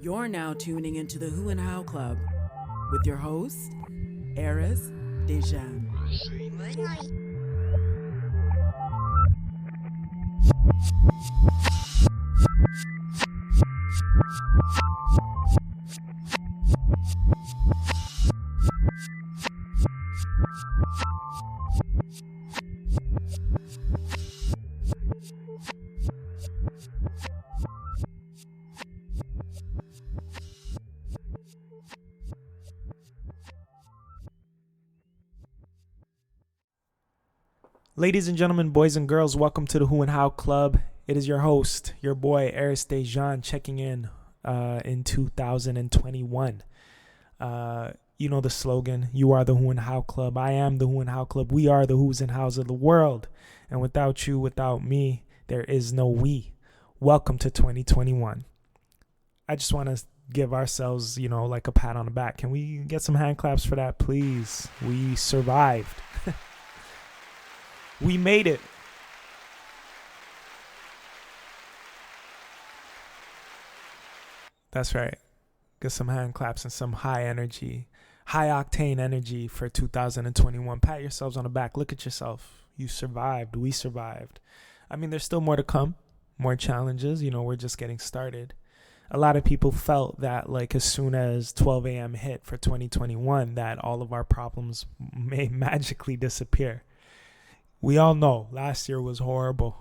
You're now tuning into the Who and How Club with your host, Eris Dejan. Ladies and gentlemen, boys and girls, welcome to the Who and How Club. It is your host, your boy, Eris Dejan, checking in 2021. You know the slogan, you are the Who and How Club. I am the Who and How Club. We are the Who's and How's of the world. And without you, without me, there is no we. Welcome to 2021. I just want to give ourselves, like a pat on the back. Can we get some hand claps for that, please? We survived. We made it. That's right. Get some hand claps and some high energy, high octane energy for 2021. Pat yourselves on the back. Look at yourself. You survived. We survived. I mean, there's still more to come, more challenges. We're just getting started. A lot of people felt that as soon as 12 a.m. hit for 2021, that all of our problems may magically disappear. We all know last year was horrible.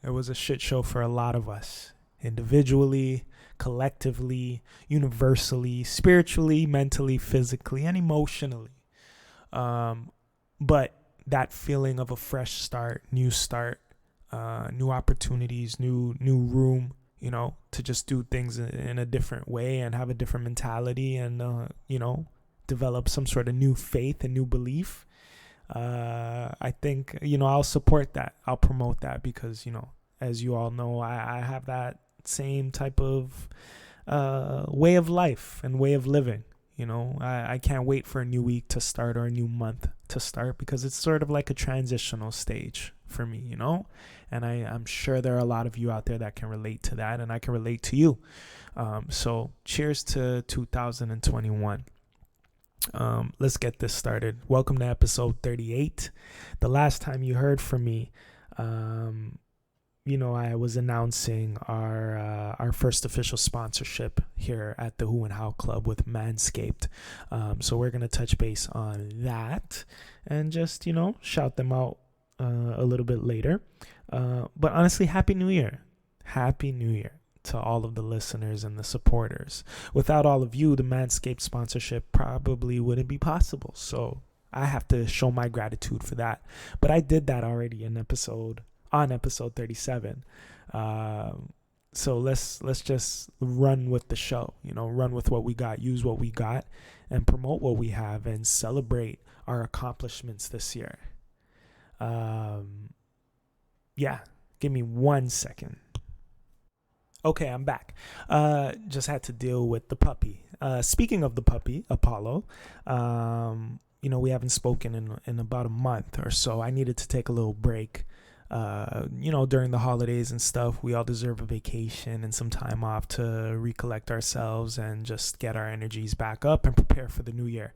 It was a shit show for a lot of us, individually, collectively, universally, spiritually, mentally, physically, and emotionally. But that feeling of a fresh start, new opportunities, new room, to just do things in a different way and have a different mentality and, develop some sort of new faith and new belief. I think, I'll support that. I'll promote that because, as you all know, I have that same type of way of life and way of living. I can't wait for a new week to start or a new month to start because it's sort of like a transitional stage for me, and I'm sure there are a lot of you out there that can relate to that, and I can relate to you. So cheers to 2021. Let's get this started. Welcome to episode 38. The last time you heard from me, I was announcing our first official sponsorship here at the Who and How Club with Manscaped. So we're going to touch base on that and just, shout them out a little bit later. But honestly, Happy New Year. Happy New Year to all of the listeners and the supporters. Without all of you, the Manscaped sponsorship probably wouldn't be possible. So I have to show my gratitude for that. But I did that already on episode 37. So let's just run with the show, run with what we got, use what we got, and promote what we have and celebrate our accomplishments this year. Give me 1 second. Okay, I'm back. Just had to deal with the puppy. Speaking of the puppy, Apollo, we haven't spoken in about a month or so. I needed to take a little break. During the holidays and stuff, we all deserve a vacation and some time off to recollect ourselves and just get our energies back up and prepare for the new year.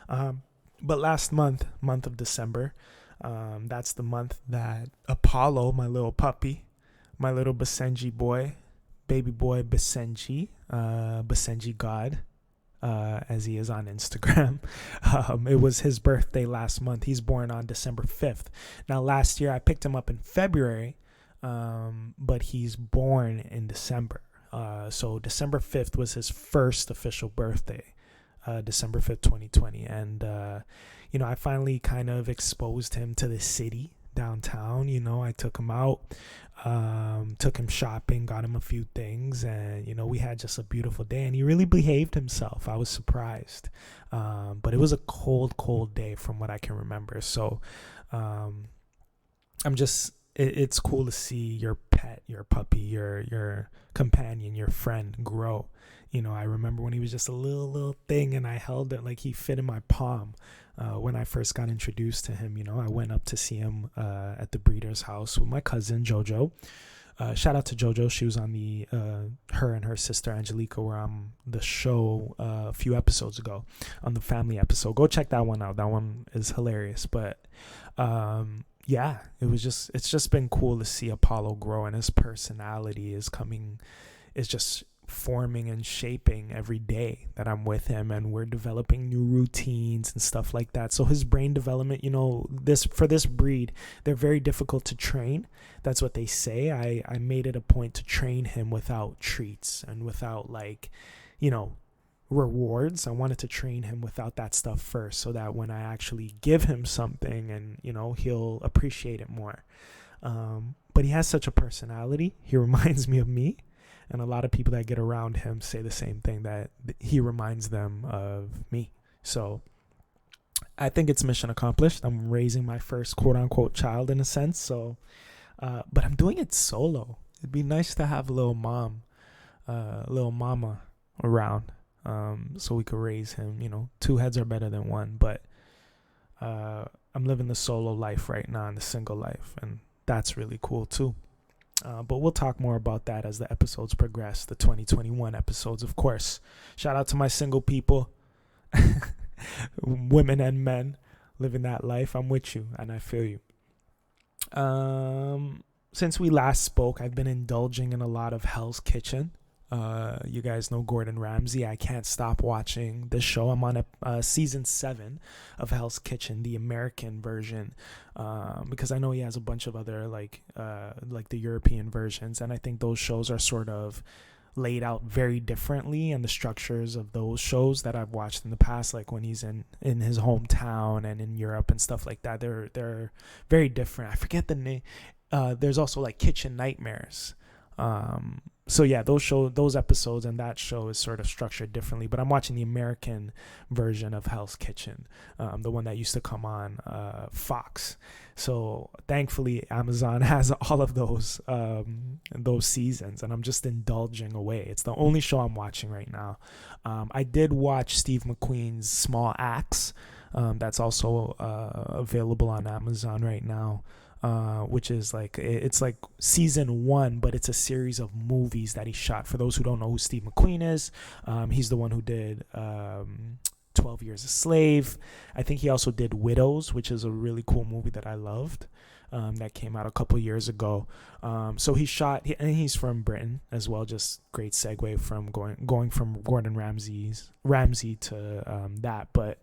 But last month of December, that's the month that Apollo, my little puppy, my little Basenji boy, baby boy Basenji, Basenji God, as he is on Instagram. It was his birthday last month. He's born on December 5th. Now, last year I picked him up in February, but he's born in December. So December 5th was his first official birthday, December 5th, 2020. And, I finally kind of exposed him to the city downtown. I took him out, took him shopping, got him a few things, and we had just a beautiful day, and he really behaved himself. I was surprised, but it was a cold day from what I can remember. So it's cool to see your pet, your puppy, your companion, your friend grow. I remember when he was just a little thing and I held it like he fit in my palm. When I first got introduced to him, I went up to see him at the breeder's house with my cousin Jojo. Shout out to JoJo. She was on the her and her sister Angelica were on the show a few episodes ago on the family episode. Go check that one out. That one is hilarious. But yeah, it's just been cool to see Apollo grow, and his personality is just forming and shaping every day that I'm with him, and we're developing new routines and stuff like that. So his brain development, for this breed, they're very difficult to train. That's what they say. I made it a point to train him without treats and without rewards. I wanted to train him without that stuff first, so that when I actually give him something, and he'll appreciate it more. But he has such a personality. He reminds me of me. And a lot of people that get around him say the same thing, that he reminds them of me. So I think it's mission accomplished. I'm raising my first quote unquote child in a sense. So, but I'm doing it solo. It'd be nice to have a little mama around, so we could raise him. Two heads are better than one, but I'm living the solo life right now, and the single life. And that's really cool too. But we'll talk more about that as the episodes progress, the 2021 episodes, of course. Shout out to my single people, women and men living that life. I'm with you, and I feel you. Since we last spoke, I've been indulging in a lot of Hell's Kitchen. You guys know Gordon Ramsay. I can't stop watching this show. I'm on season 7 of Hell's Kitchen, the American version, because I know he has a bunch of other like the European versions, and I think those shows are sort of laid out very differently, and the structures of those shows that I've watched in the past, like when he's in his hometown and in Europe and stuff like that, they're very different. I forget the name. There's also like Kitchen Nightmares. So yeah, those episodes and that show is sort of structured differently, but I'm watching the American version of Hell's Kitchen, the one that used to come on Fox. So thankfully Amazon has all of those seasons, and I'm just indulging away. It's the only show I'm watching right now. I did watch Steve McQueen's Small Axe. That's also available on Amazon right now. Which is it's like season 1, but it's a series of movies that he shot. For those who don't know who Steve McQueen is, he's the one who did 12 Years a Slave. I think he also did Widows, which is a really cool movie that I loved, that came out a couple years ago. So he shot, and he's from Britain as well. Just great segue from going from Gordon Ramsay to that. But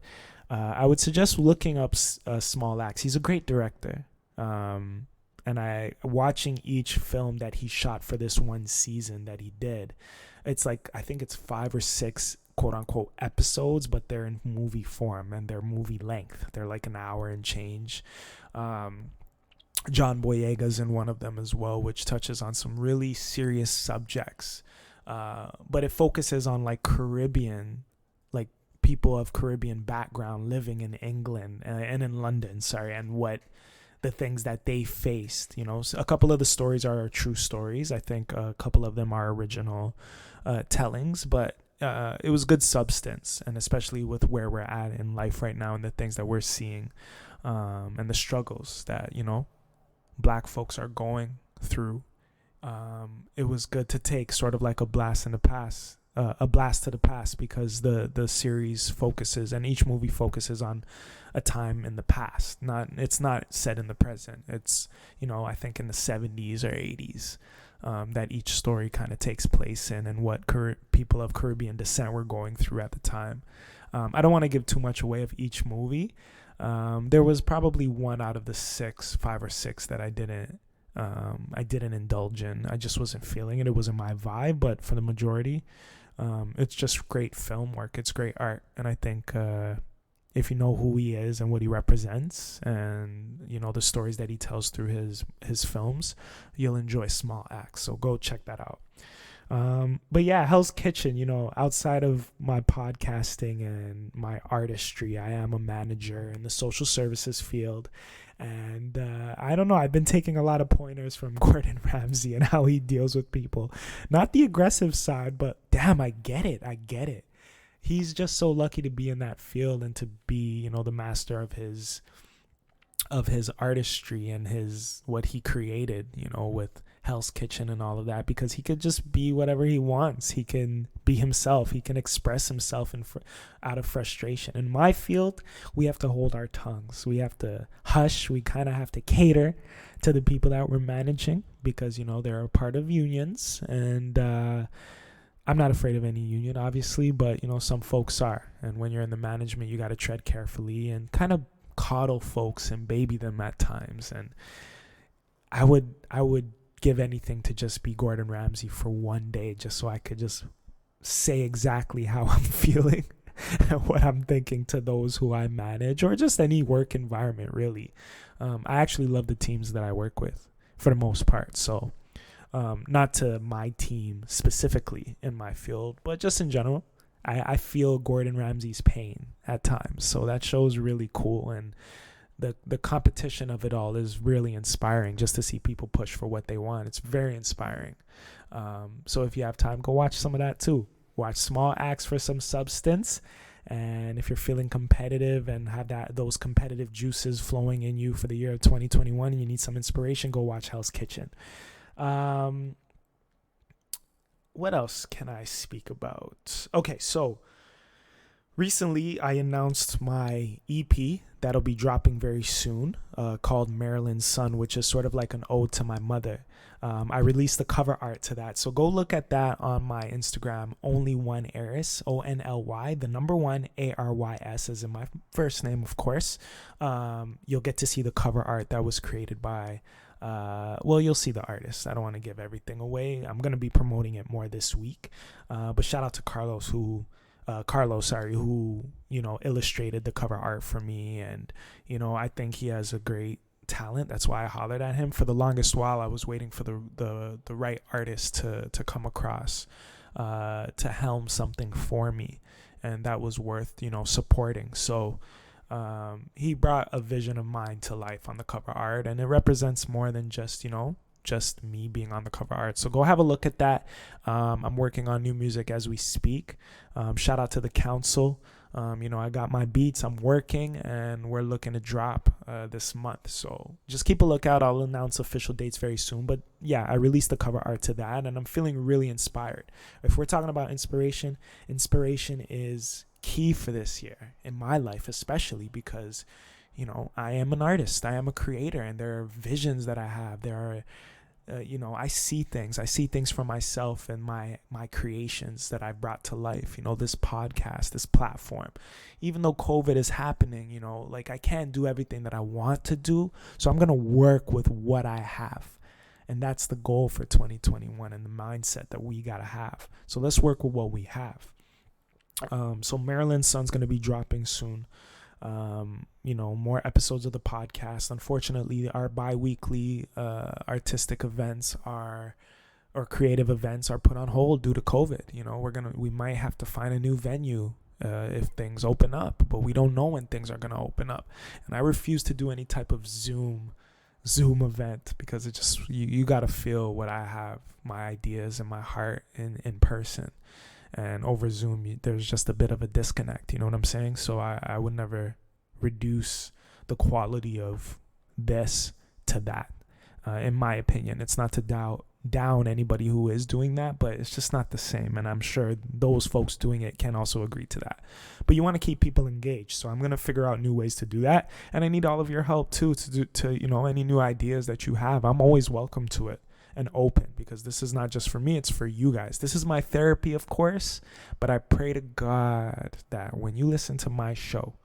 I would suggest looking up Small Axe. He's a great director. And watching each film that he shot for this one season that he did, it's like, I think it's 5 or 6 quote unquote episodes, but they're in movie form and they're movie length. They're like an hour and change. John Boyega's in one of them as well, which touches on some really serious subjects. But it focuses on like Caribbean, like people of Caribbean background living in England and in London, and what the things that they faced. So a couple of the stories are true stories. I think a couple of them are original tellings, but it was good substance, and especially with where we're at in life right now and the things that we're seeing, and the struggles that Black folks are going through. It was good to take sort of like a blast to the past, because the series focuses, and each movie focuses on a time in the past. It's not set in the present. It's I think in the 70s or 80s, that each story kind of takes place in, and what people of Caribbean descent were going through at the time. I don't want to give too much away of each movie. There was probably one out of the 5 or 6 that I didn't indulge in. I just wasn't feeling it. It wasn't my vibe. But for the majority, it's just great film work. It's great art. And I think if you know who he is and what he represents, and the stories that he tells through his films, you'll enjoy Small Axe. So go check that out. But yeah, Hell's Kitchen, outside of my podcasting and my artistry, I am a manager in the social services field. And I don't know, I've been taking a lot of pointers from Gordon Ramsay and how he deals with people. Not the aggressive side, but damn, I get it. He's just so lucky to be in that field and to be, the master of his artistry and what he created, with Hell's Kitchen and all of that, because he could just be whatever he wants. He can be himself. He can express himself out of frustration. In my field, we have to hold our tongues. We have to hush. We kind of have to cater to the people that we're managing, because, they're a part of unions. And I'm not afraid of any union, obviously, but, some folks are. And when you're in the management, you got to tread carefully and kind of coddle folks and baby them at times. And I would give anything to just be Gordon Ramsay for one day, just so I could just say exactly how I'm feeling and what I'm thinking to those who I manage, or just any work environment, really. I actually love the teams that I work with for the most part. So not to my team specifically in my field, but just in general, I feel Gordon Ramsay's pain at times. So that show's really cool. And the competition of it all is really inspiring, just to see people push for what they want. It's very inspiring. So if you have time, go watch some of that too. Watch Small Acts for some substance. And if you're feeling competitive and have those competitive juices flowing in you for the year of 2021 and you need some inspiration, go watch Hell's Kitchen. What else can I speak about? Okay, so recently I announced my EP that'll be dropping very soon, called Maryland's Son, which is sort of like an ode to my mother. I released the cover art to that, so go look at that on my Instagram, Only1Aris, ONLY, the number 1 ARYS, as in my first name, of course. You'll get to see the cover art that was created by you'll see the artist. I don't want to give everything away. I'm going to be promoting it more this week. But shout out to Carlos, who illustrated the cover art for me. And, I think he has a great talent. That's why I hollered at him. For the longest while, I was waiting for the right artist to come across, to helm something for me. And that was worth, supporting. So, he brought a vision of mine to life on the cover art, and it represents more than just me being on the cover art. So go have a look at that. I'm working on new music as we speak. Shout out to the council. I got my beats, I'm working, and we're looking to drop this month. So just keep a lookout. I'll announce official dates very soon. But yeah, I released the cover art to that, and I'm feeling really inspired. If we're talking about inspiration is key for this year in my life, especially because I am an artist, I am a creator, and there are visions that I have. There are I see things for myself and my creations that I've brought to life. This podcast, this platform, even though COVID is happening, I can't do everything that I want to do, so I'm gonna work with what I have. And that's the goal for 2021 and the mindset that we gotta have. So let's work with what we have. So Maryland's Son's going to be dropping soon. More episodes of the podcast. Unfortunately, our bi-weekly artistic events or creative events are put on hold due to COVID. We might have to find a new venue if things open up, but we don't know when things are going to open up. And I refuse to do any type of Zoom event, because it just you got to feel what I have, my ideas and my heart in person. And over Zoom, there's just a bit of a disconnect, you know what I'm saying? So I would never reduce the quality of this to that, in my opinion. It's not to down anybody who is doing that, but it's just not the same. And I'm sure those folks doing it can also agree to that. But you want to keep people engaged. So I'm going to figure out new ways to do that. And I need all of your help too, to any new ideas that you have. I'm always welcome to it and open, because this is not just for me, it's for you guys. This is my therapy, of course, but I pray to God that when you listen to my show,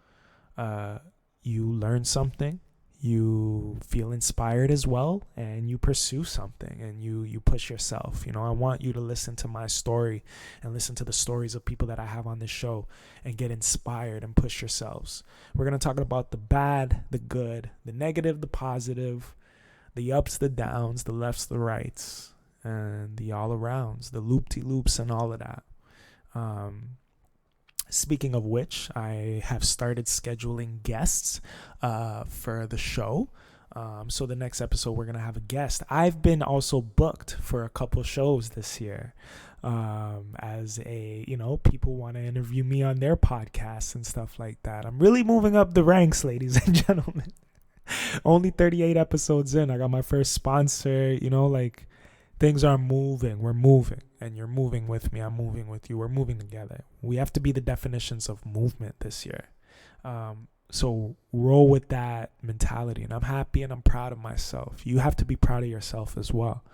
you learn something, you feel inspired as well, and you pursue something, and you push yourself. I want you to listen to my story and listen to the stories of people that I have on this show and get inspired and push yourselves. We're going to talk about the bad, the good, the negative, the positive, the ups, the downs, the lefts, the rights, and the all-arounds, the loop-de-loops and all of that. Speaking of which, I have started scheduling guests for the show. So the next episode, we're going to have a guest. I've been also booked for a couple shows this year. As people want to interview me on their podcasts and stuff like that. I'm really moving up the ranks, ladies and gentlemen. Only 38 episodes in, I got my first sponsor, Things are moving. We're moving. And you're moving with me. I'm moving with you. We're moving together. We have to be the definitions of movement this year. So roll with that mentality. And I'm happy and I'm proud of myself. You have to be proud of yourself as well.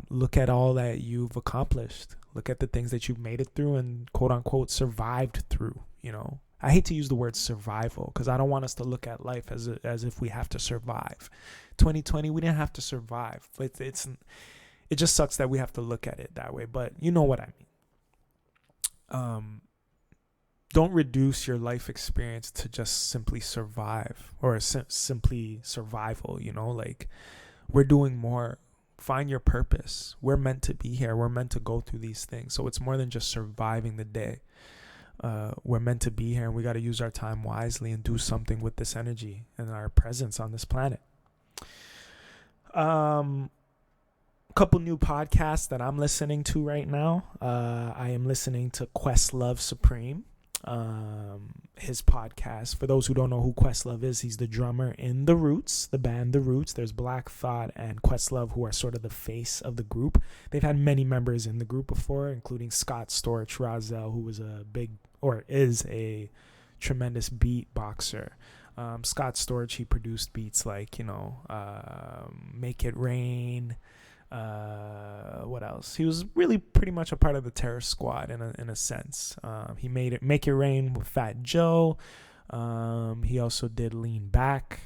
Look at all that you've accomplished. Look at the things that you've made it through and quote unquote survived through. You know, I hate to use the word survival because I don't want us to look at life as if we have to survive. 2020, we didn't have to survive. It just sucks that we have to look at it that way. But you know what I mean. Don't reduce your life experience to just simply survive or simply survival. You know, like we're doing more. Find your purpose. We're meant to be here. We're meant to go through these things. So it's more than just surviving the day. We're meant to be here, and we got to use our time wisely and do something with this energy and our presence on this planet. A couple new podcasts that I'm listening to right now. I am listening to Questlove Supreme. His podcast. For those who don't know who Questlove is, he's the drummer in The Roots, the band The Roots. There's Black Thought and Questlove, who are sort of the face of the group. They've had many members in the group before, including Scott Storch Razel, who is a tremendous beat boxer. Scott Storch, he produced beats like, Make It Rain. What else? He was really pretty much a part of the Terror Squad in a sense. He made it Make It Rain with Fat Joe. He also did Lean Back.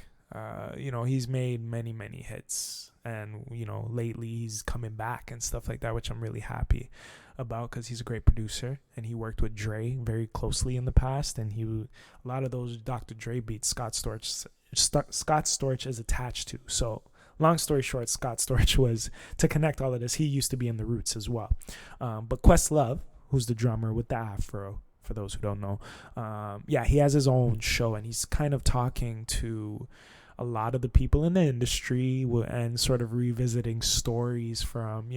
He's made many hits, and lately he's coming back and stuff like that, which I'm really happy about because he's a great producer, and he worked with Dre very closely in the past, and a lot of those Dr. Dre beats Scott Storch is attached to. So long story short, Scott Storch was, to connect all of this, he used to be in The Roots as well. But Questlove, who's the drummer with the afro, for those who don't know, he has his own show, and he's kind of talking to a lot of the people in the industry and sort of revisiting stories from,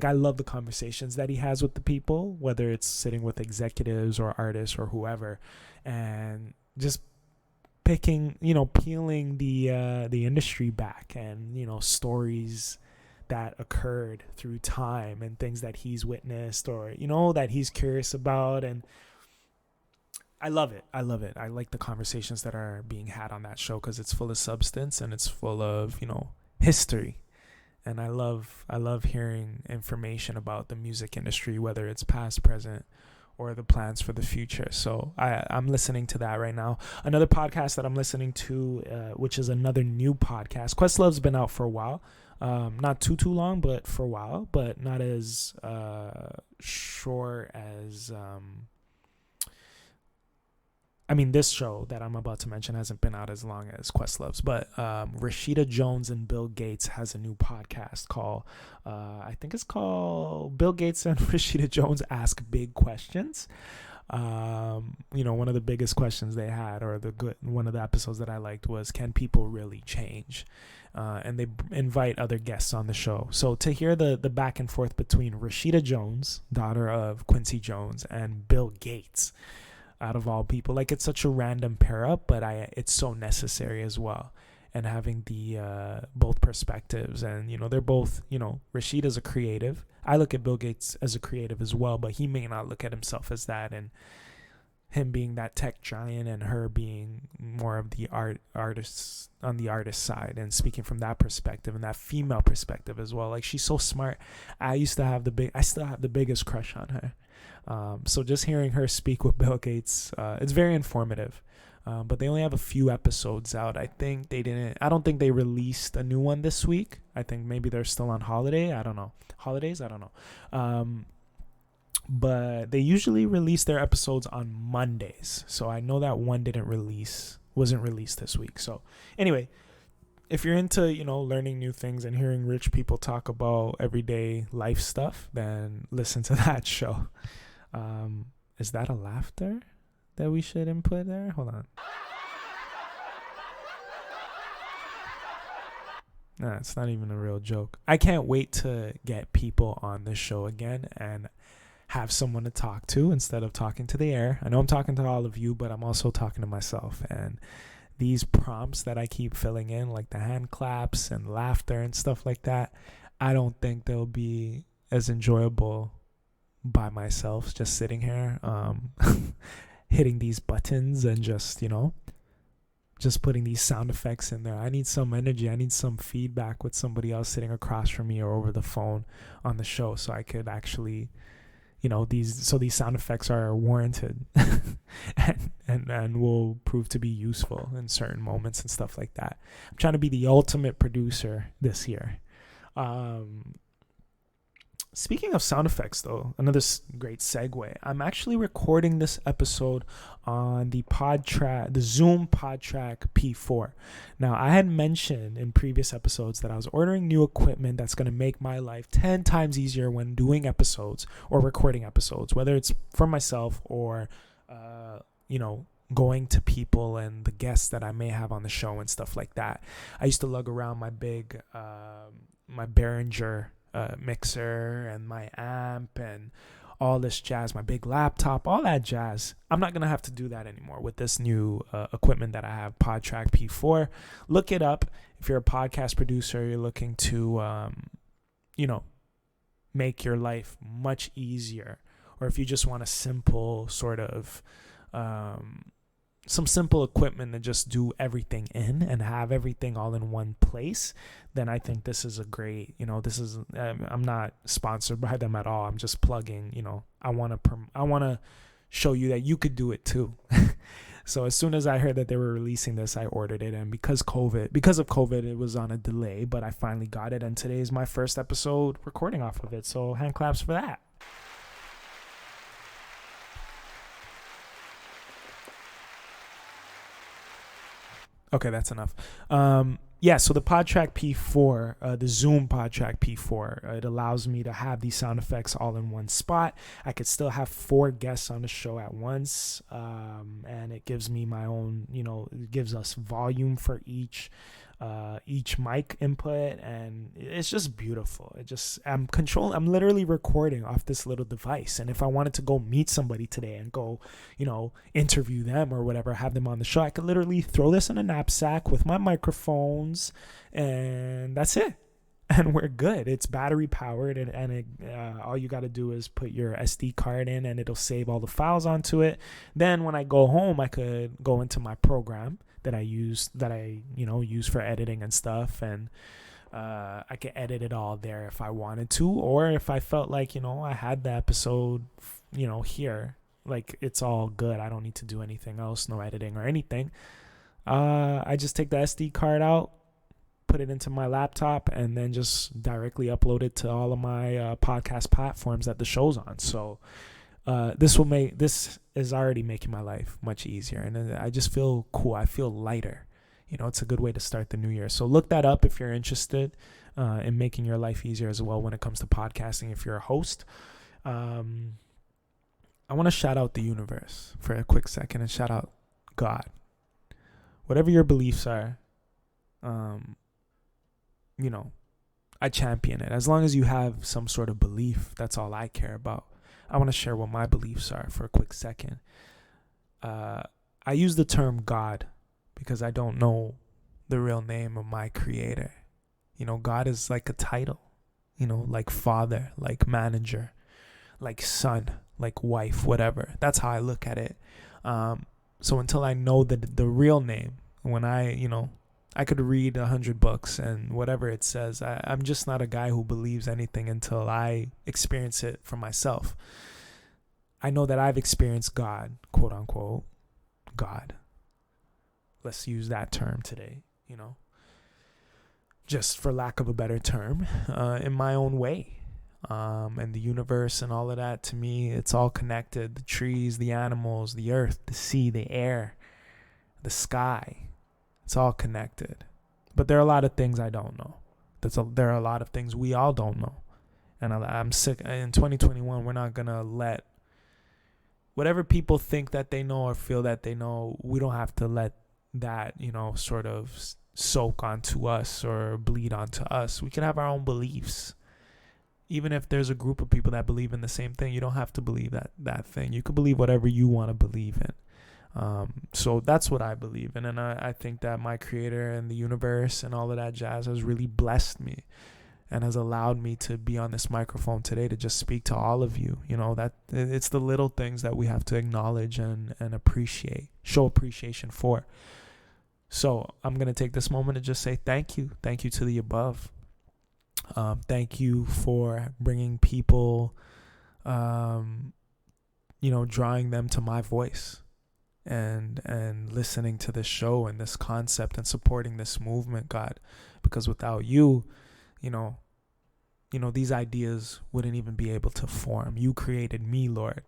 I love the conversations that he has with the people, whether it's sitting with executives or artists or whoever, and just peeling the industry back and stories that occurred through time and things that he's witnessed or that he's curious about. And I love it. I like the conversations that are being had on that show because it's full of substance and it's full of history. And I love hearing information about the music industry, whether it's past, present, or the plans for the future. So I'm listening to that right now. Another podcast that I'm listening to, which is another new podcast. Questlove's been out for a while. Not too long, but for a while. But not as short as... this show that I'm about to mention hasn't been out as long as Questlove's, but Rashida Jones and Bill Gates has a new podcast called, I think it's called Bill Gates and Rashida Jones Ask Big Questions. One of the biggest questions they had, or one of the episodes that I liked was, can people really change? And they invite other guests on the show. So to hear the back and forth between Rashida Jones, daughter of Quincy Jones, and Bill Gates, out of all people, it's such a random pair up, but it's so necessary as well. And having the both perspectives, and they're both, Rashida's a creative. I look at Bill Gates as a creative as well, but he may not look at himself as that, and him being that tech giant and her being more of the artist on the artist side, and speaking from that perspective and that female perspective as well. She's so smart. I still have the biggest crush on her. So just hearing her speak with Bill Gates, it's very informative. But they only have a few episodes out. I don't think they released a new one this week. I think maybe they're still on holidays. I don't know. But they usually release their episodes on Mondays. So I know that one wasn't released this week. So anyway, if you're into, learning new things and hearing rich people talk about everyday life stuff, then listen to that show. Is that a laughter that we should input there? Hold on. Nah, it's not even a real joke. I can't wait to get people on this show again and have someone to talk to instead of talking to the air. I know I'm talking to all of you, but I'm also talking to myself. And these prompts that I keep filling in, like the hand claps and laughter and stuff like that, I don't think they'll be as enjoyable by myself, just sitting here, hitting these buttons and just putting these sound effects in there. I need some energy. I need some feedback with somebody else sitting across from me or over the phone on the show, so I could actually, these sound effects are warranted and will prove to be useful in certain moments and stuff like that. I'm trying to be the ultimate producer this year. Speaking of sound effects, though, another great segue. I'm actually recording this episode on the Zoom PodTrack P4. Now, I had mentioned in previous episodes that I was ordering new equipment that's going to make my life 10 times easier when doing episodes or recording episodes, whether it's for myself or, going to people and the guests that I may have on the show and stuff like that. I used to lug around my big, my Behringer mixer and my amp and all this jazz, my big laptop, all that jazz. I'm not gonna have to do that anymore with this new equipment that I have, PodTrack P4. Look it up if you're a podcast producer. You're looking to make your life much easier, or if you just want a simple sort of some simple equipment to just do everything in and have everything all in one place, then I think this is a great, I'm not sponsored by them at all. I'm just plugging, I want to show you that you could do it too. So as soon as I heard that they were releasing this, I ordered it. And because of COVID, it was on a delay, but I finally got it. And today is my first episode recording off of it. So hand claps for that. Okay, that's enough. So the PodTrack P4, the Zoom PodTrack P4, it allows me to have these sound effects all in one spot. I could still have 4 guests on the show at once, and it gives me my own, it gives us volume for each mic input, and it's just beautiful. I'm literally recording off this little device, and if I wanted to go meet somebody today and go, interview them or whatever, have them on the show, I could literally throw this in a knapsack with my microphones, and that's it. And we're good. It's battery powered, and all you got to do is put your SD card in, and it'll save all the files onto it. Then when I go home, I could go into my program that I use for editing and stuff, and I could edit it all there if I wanted to, or if I felt like I had the episode here, like it's all good, I don't need to do anything else, no editing or anything. I just take the SD card out, put it into my laptop, and then just directly upload it to all of my podcast platforms that the show's on. So this is already making my life much easier, and I just feel cool. I feel lighter. It's a good way to start the new year. So look that up if you're interested in making your life easier as well when it comes to podcasting. If you're a host, I want to shout out the universe for a quick second and shout out God. Whatever your beliefs are, I champion it. As long as you have some sort of belief, that's all I care about. I want to share what my beliefs are for a quick second. I use the term God because I don't know the real name of my creator. God is like a title, like father, like manager, like son, like wife, whatever. That's how I look at it. So until I know the real name, when I could read 100 books and whatever it says, I'm just not a guy who believes anything until I experience it for myself. I know that I've experienced God, quote unquote, God. Let's use that term today, just for lack of a better term, in my own way. And the universe and all of that, to me, it's all connected. The trees, the animals, the earth, the sea, the air, the sky. It's all connected. But there are a lot of things I don't know. There are a lot of things we all don't know. And I'm sick. In 2021, we're not going to let whatever people think that they know or feel that they know, we don't have to let that, sort of soak onto us or bleed onto us. We can have our own beliefs. Even if there's a group of people that believe in the same thing, you don't have to believe that thing. You could believe whatever you want to believe in. So that's what I believe in. And I think that my creator and the universe and all of that jazz has really blessed me and has allowed me to be on this microphone today to just speak to all of you. You know, that it's the little things that we have to acknowledge and appreciate, show appreciation for. So I'm going to take this moment to just say thank you. Thank you to the above. Thank you for bringing people, drawing them to my voice and listening to this show and this concept and supporting this movement, God, because without you, these ideas wouldn't even be able to form. You created me, Lord,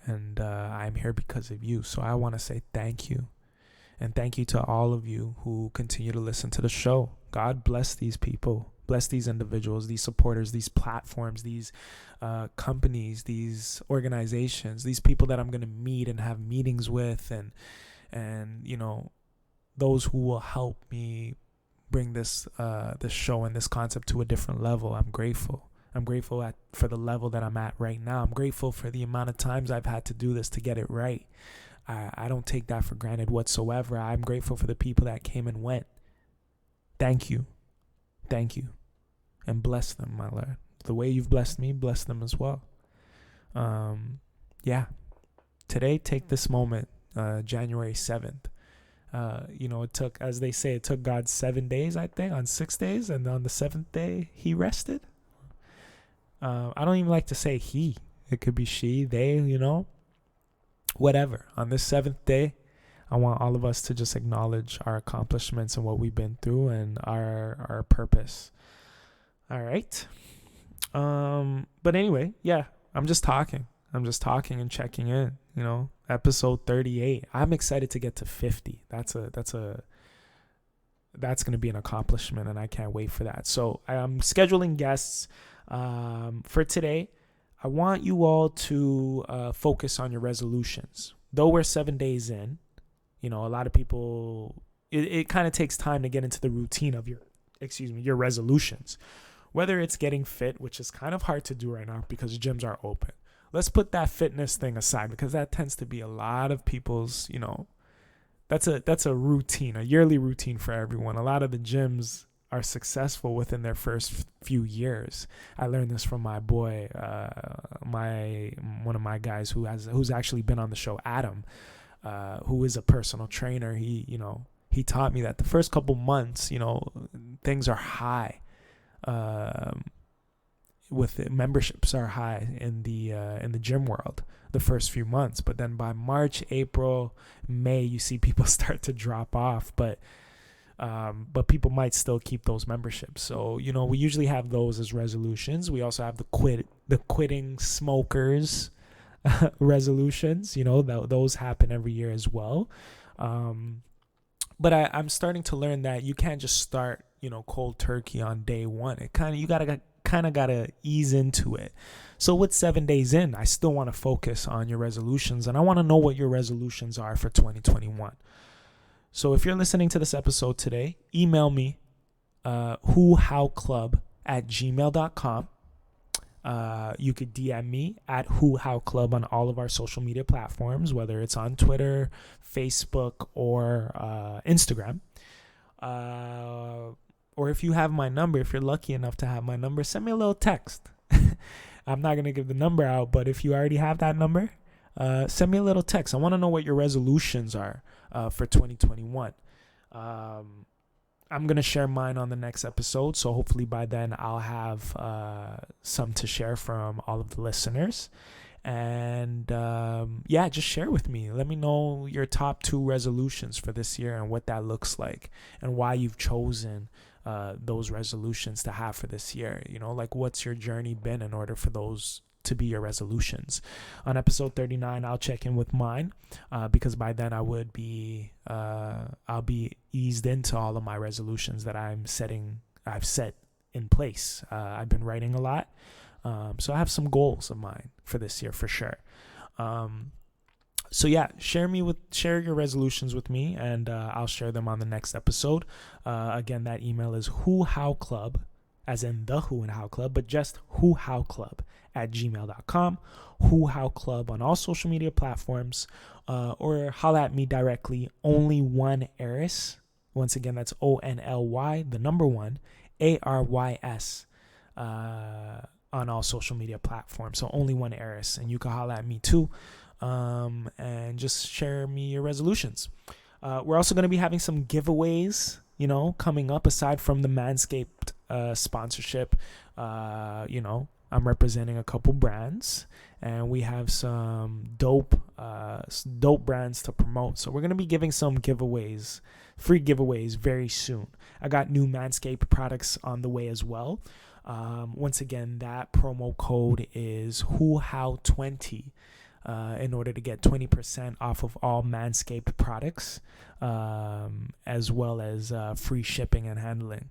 and I'm here because of you. So I want to say thank you. And thank you to all of you who continue to listen to the show. God bless these people, bless these individuals, these supporters, these platforms, these companies, these organizations, these people that I'm going to meet and have meetings with, and those who will help me bring this show and this concept to a different level. I'm grateful. I'm grateful for the level that I'm at right now. I'm grateful for the amount of times I've had to do this to get it right. I don't take that for granted whatsoever. I'm grateful for the people that came and went. Thank you. Thank you. And bless them, my Lord. The way you've blessed me, bless them as well. Today, take this moment, January 7th. It took, as they say, it took God 7 days, I think, on 6 days. And on the 7th day, he rested. I don't even like to say he. It could be she, they, whatever. On this 7th day, I want all of us to just acknowledge our accomplishments and what we've been through and our purpose. All right. But anyway, I'm just talking and checking in, episode 38. I'm excited to get to 50. That's going to be an accomplishment, and I can't wait for that. So I'm scheduling guests for today. I want you all to focus on your resolutions. Though we're 7 days in, a lot of people, it kind of takes time to get into the routine of your resolutions. Whether it's getting fit, which is kind of hard to do right now because gyms are open. Let's put that fitness thing aside because that tends to be a lot of people's, that's a routine, a yearly routine for everyone. A lot of the gyms are successful within their first few years. I learned this from my boy, one of my guys who's actually been on the show, Adam, who is a personal trainer. He taught me that the first couple months, things are high. With it, memberships are high in the gym world the first few months, but then by March, April, May, you see people start to drop off, but people might still keep those memberships. So we usually have those as resolutions. We also have the quitting smokers resolutions. Those happen every year as well. But I'm starting to learn that you can't just start cold turkey on day one. You gotta ease into it. So with 7 days in, I still want to focus on your resolutions, and I want to know what your resolutions are for 2021. So if you're listening to this episode today, email me whohowclub@gmail.com. You could DM me at whohowclub on all of our social media platforms, whether it's on Twitter, Facebook, or Instagram. Or if you have my number, if you're lucky enough to have my number, send me a little text. I'm not going to give the number out, but if you already have that number, send me a little text. I want to know what your resolutions are for 2021. I'm going to share mine on the next episode, so hopefully by then I'll have some to share from all of the listeners. And just share with me. Let me know your top 2 resolutions for this year and what that looks like and why you've chosen those resolutions to have for this year. What's your journey been in order for those to be your resolutions. On episode 39, I'll check in with mine because by then I'll be eased into all of my resolutions that I've set in place. I've been writing a lot. So I have some goals of mine for this year for sure. Share your resolutions with me, and I'll share them on the next episode. Again, that email is whohowclub, as in the Who and How Club, but just whohowclub@gmail.com. Who How Club on all social media platforms, or holla at me directly. Only One Aris. Once again, that's ONLY, the number 1, ARYS. on all social media platforms. So only one Eris, and you can holla at me too, and just share me your resolutions. We're also going to be having some giveaways, coming up aside from the Manscaped sponsorship. I'm representing a couple brands, and we have some dope brands to promote. So we're going to be giving some giveaways, free giveaways very soon. I got new Manscaped products on the way as well. Once again, that promo code is WhoHow20 in order to get 20% off of all Manscaped products, as well as free shipping and handling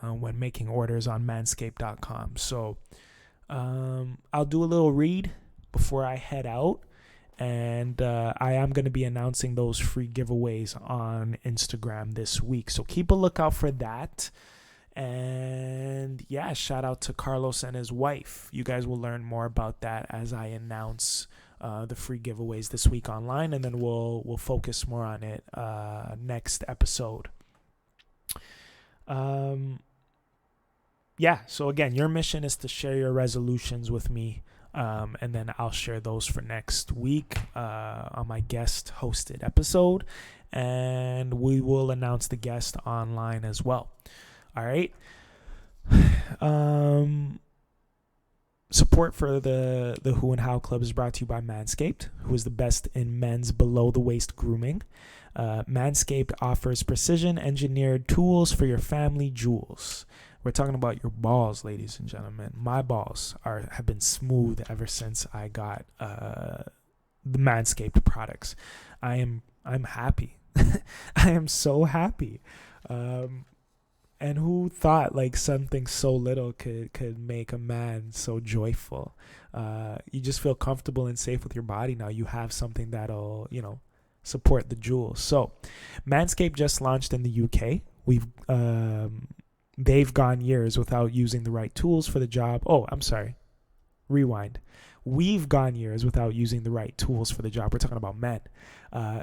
when making orders on manscaped.com. So I'll do a little read before I head out, and I am going to be announcing those free giveaways on Instagram this week. So keep a lookout for that. And yeah, shout out to Carlos and his wife. You guys will learn more about that as I announce the free giveaways this week online, and then we'll focus more on it next episode. So again, your mission is to share your resolutions with me, and then I'll share those for next week on my guest hosted episode, and we will announce the guest online as well. All right. Support for the Who and How Club is brought to you by Manscaped, who is the best in men's below-the-waist grooming. Manscaped offers precision-engineered tools for your family jewels. We're talking about your balls, ladies and gentlemen. My balls have been smooth ever since I got the Manscaped products. I'm happy. I am so happy. And who thought like something so little could make a man so joyful? You just feel comfortable and safe with your body now. You have something that'll, support the jewels. So Manscaped just launched in the UK. They've gone years without using the right tools for the job. Oh, I'm sorry. Rewind. We've gone years without using the right tools for the job. We're talking about men.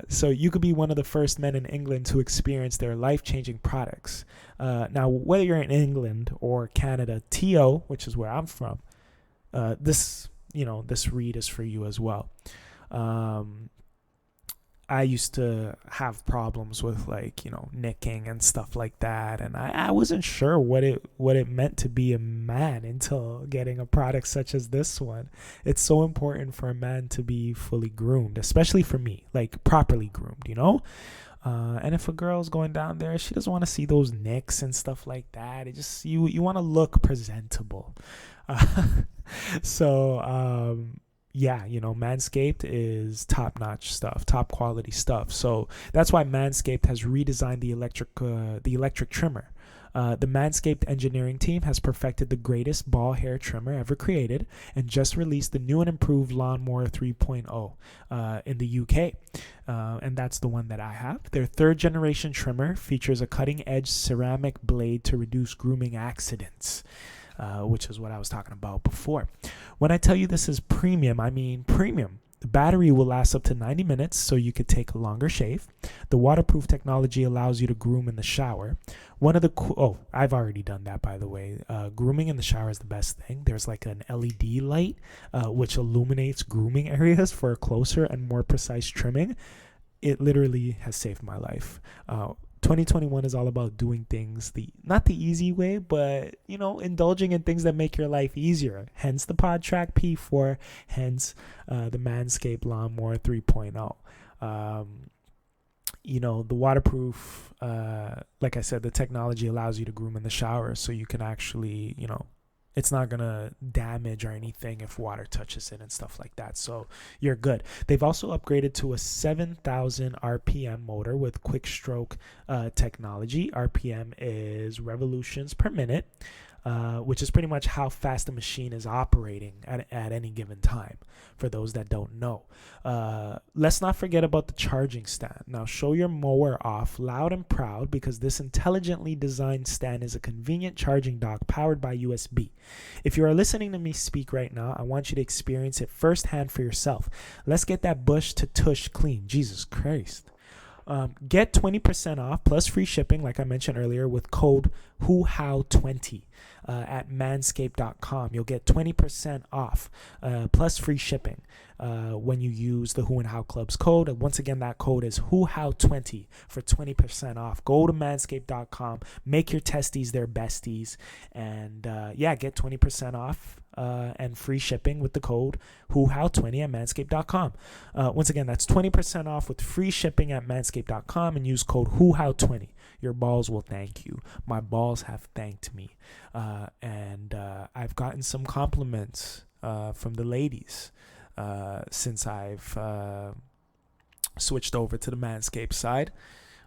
So you could be one of the first men in England to experience their life-changing products. Now, whether you're in England or Canada, TO, which is where I'm from, this read is for you as well. I used to have problems with nicking and stuff like that, and I wasn't sure what it meant to be a man until getting a product such as this one. It's so important for a man to be fully groomed, especially for me, like properly groomed, and if a girl's going down there, she doesn't want to see those nicks and stuff like that. It just you want to look presentable. Manscaped is top-notch stuff, top-quality stuff. So that's why Manscaped has redesigned the electric trimmer. The Manscaped engineering team has perfected the greatest ball hair trimmer ever created and just released the new and improved Lawnmower 3.0 in the UK. And that's the one that I have. Their third-generation trimmer features a cutting-edge ceramic blade to reduce grooming accidents. Which is what I was talking about before. When I tell you this is premium, I mean premium. The battery will last up to 90 minutes, so you could take a longer shave. The waterproof technology allows you to groom in the shower. I've already done that, by the way. Grooming in the shower is the best thing. There's like an LED light, which illuminates grooming areas for a closer and more precise trimming. It literally has saved my life. 2021 is all about doing things not the easy way, but indulging in things that make your life easier. Hence the PodTrack P4, hence the Manscaped Lawnmower 3.0. The waterproof, like I said, the technology allows you to groom in the shower, so you can actually, it's not going to damage or anything if water touches it and stuff like that. So you're good. They've also upgraded to a 7,000 RPM motor with quick stroke technology. RPM is revolutions per minute, which is pretty much how fast the machine is operating at any given time, for those that don't know. Let's not forget about the charging stand. Now, show your mower off loud and proud, because this intelligently designed stand is a convenient charging dock powered by USB. If you are listening to me speak right now, I want you to experience it firsthand for yourself. Let's get that bush to tush clean. Jesus Christ. Get 20% off plus free shipping, like I mentioned earlier, with code WHOHOW20 at manscaped.com. You'll get 20% off plus free shipping when you use the Who and How Club's code. And once again, that code is WHOHOW20 for 20% off. Go to manscaped.com, make your testes their besties, and get 20% off and free shipping with the code WHOHOW20 at manscaped.com. Once again, that's 20% off with free shipping at manscaped.com and use code WHOHOW20. Your balls will thank you. My balls have thanked me. And I've gotten some compliments from the ladies since I've switched over to the Manscaped side.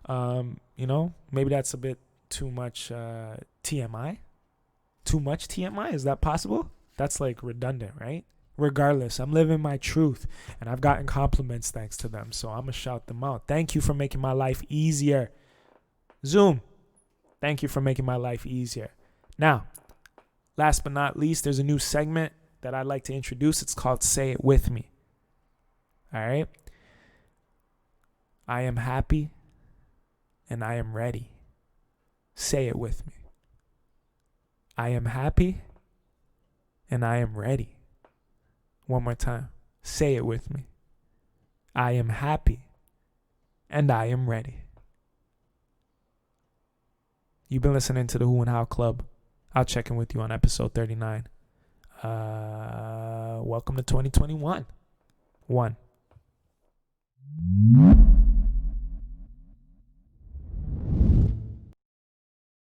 Maybe that's a bit too much TMI. Too much TMI? Is that possible? That's like redundant, right? Regardless, I'm living my truth, and I've gotten compliments thanks to them, so I'm going to shout them out. Thank you for making my life easier. Zoom, thank you for making my life easier. Now, last but not least, there's a new segment that I'd like to introduce. It's called Say It With Me. All right? I am happy, and I am ready. Say it with me. I am happy, and I am ready. One more time. Say it with me. I am happy, and I am ready. You've been listening to the Who and How Club. I'll check in with you on episode 39. Welcome to 2021. 1.